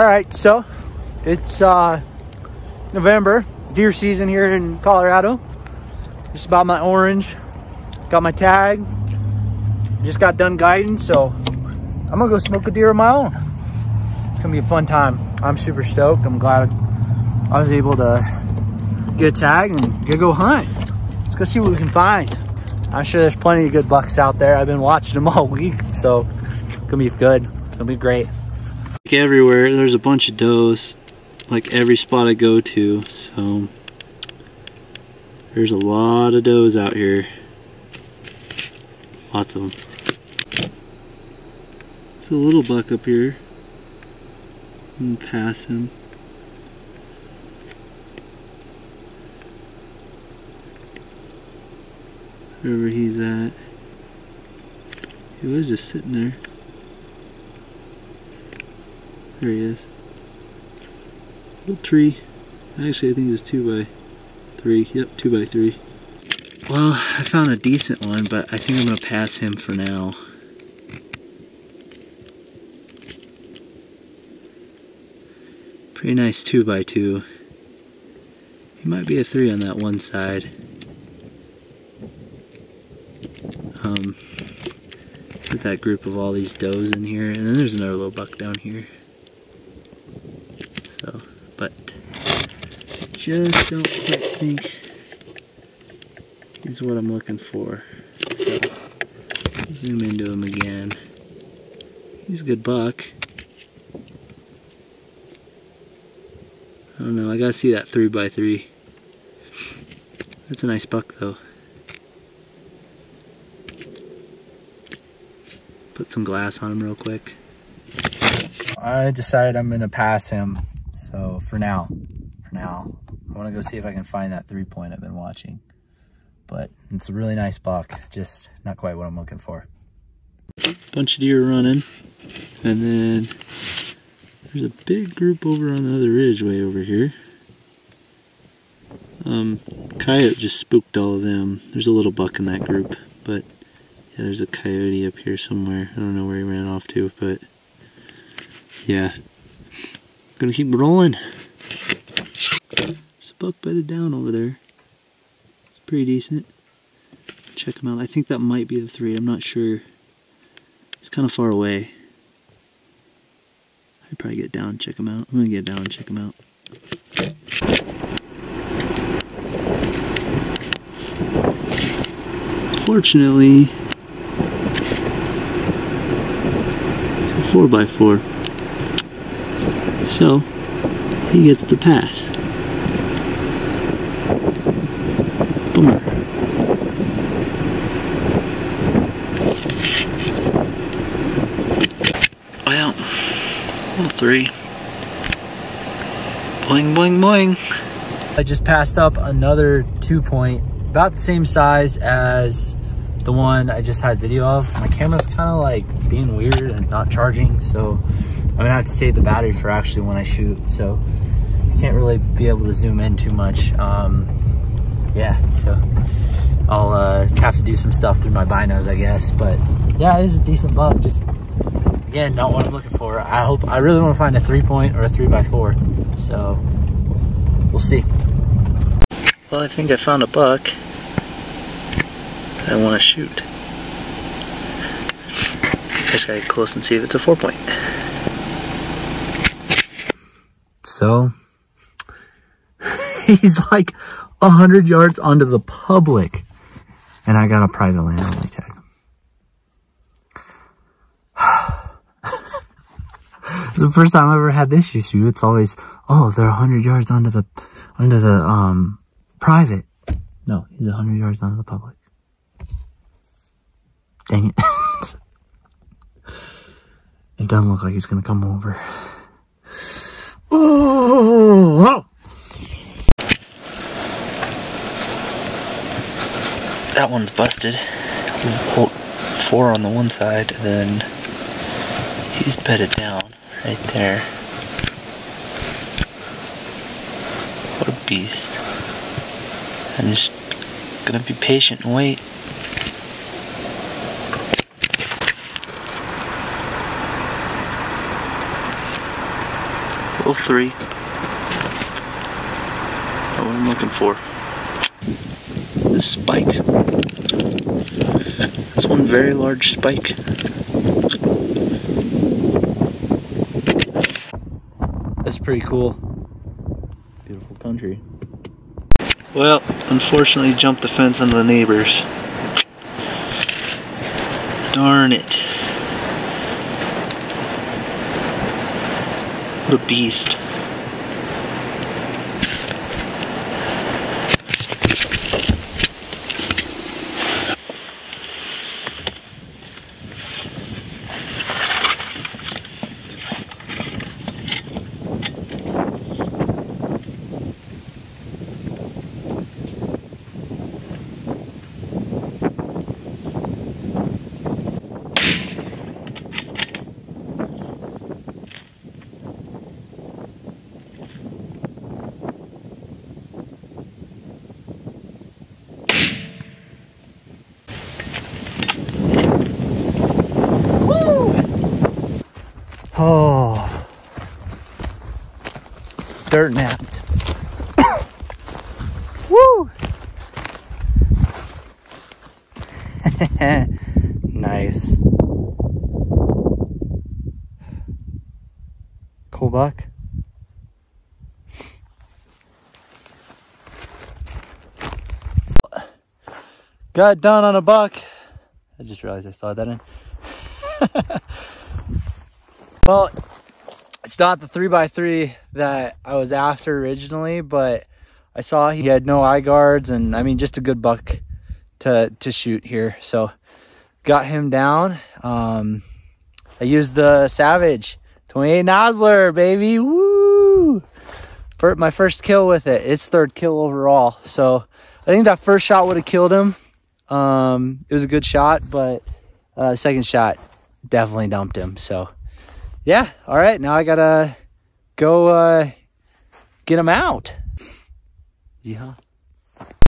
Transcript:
All right, so it's November, deer season here in Colorado. Just about my orange, got my tag, just got done guiding, so I'm gonna go smoke a deer of my own. It's gonna be a fun time. I'm super stoked. I'm glad I was able to get a tag and go hunt. Let's go see what we can find. I'm sure there's plenty of good bucks out there. I've been watching them all week, so it's gonna be good. It's gonna be great. Like everywhere, there's a bunch of does, like every spot I go to, so there's a lot of does out here. Lots of them. There's a little buck up here. I'm gonna pass him. Wherever he's at. He was just sitting there. There he is. Little tree. Actually, I think it's 2 by 3. Yep, 2 by 3. Well, I found a decent one, but I think I'm gonna pass him for now. Pretty nice 2 by 2. He might be a 3 on that one side. With that group of all these does in here, and then there's another little buck down here. So, but just don't quite think he's what I'm looking for. So, zoom into him again. He's a good buck. I don't know, I gotta see that 3 by 3. That's a nice buck though. Put some glass on him real quick. I decided I'm gonna pass him. So for now, I wanna go see if I can find that 3-point I've been watching. But it's a really nice buck, just not quite what I'm looking for. Bunch of deer running, and then there's a big group over on the other ridge way over here. Coyote just spooked all of them. There's a little buck in that group, but yeah, there's a coyote up here somewhere. I don't know where he ran off to, but yeah. Gonna keep rolling. There's a buck bedded down over there. It's pretty decent. Check him out. I think that might be the 3. I'm not sure. He's kind of far away. I'd probably get down and check him out. I'm gonna get down and check him out. Fortunately, it's a 4 by 4. So, he gets the pass. Boomer. Well, little 3. Boing, boing, boing. I just passed up another 2-point, about the same size as the one I just had video of. My camera's kind of like being weird and not charging, so I'm gonna have to save the battery for actually when I shoot, so I can't really be able to zoom in too much. Yeah, so I'll have to do some stuff through my binos, I guess. But yeah, it is a decent buck. Just again, not what I'm looking for. I really want to find a 3-point or a 3 by 4, so we'll see. Well, I think I found a buck that I want to shoot. I just gotta get close and see if it's a 4-point. So he's like 100 yards onto the public, and I got a private land only tag. It's the first time I've ever had this issue. It's always, oh, they're 100 yards onto the private. No, he's 100 yards onto the public. Dang it. It doesn't look like he's gonna come over. Oh! That one's busted. We pulled 4 on the one side, and then he's bedded down right there. What a beast. I'm just gonna be patient and wait. Well, 3. Not what I'm looking for. This spike. That's one very large spike. That's pretty cool. Beautiful country. Well, unfortunately jumped the fence on the neighbors. Darn it. What a beast. Oh, dirt napped. Woo! Nice. Cool buck. Got done on a buck. I just realized I still had that in. Well, it's not the 3x3 that I was after originally, but I saw he had no eye guards, and I mean, just a good buck to shoot here. So got him down. I used the Savage 28 Nosler, baby. Woo! For my first kill with it. It's 3rd kill overall. So I think that first shot would have killed him. It was a good shot, but second shot definitely dumped him. So yeah, all right, now I gotta go get him out. Yeah.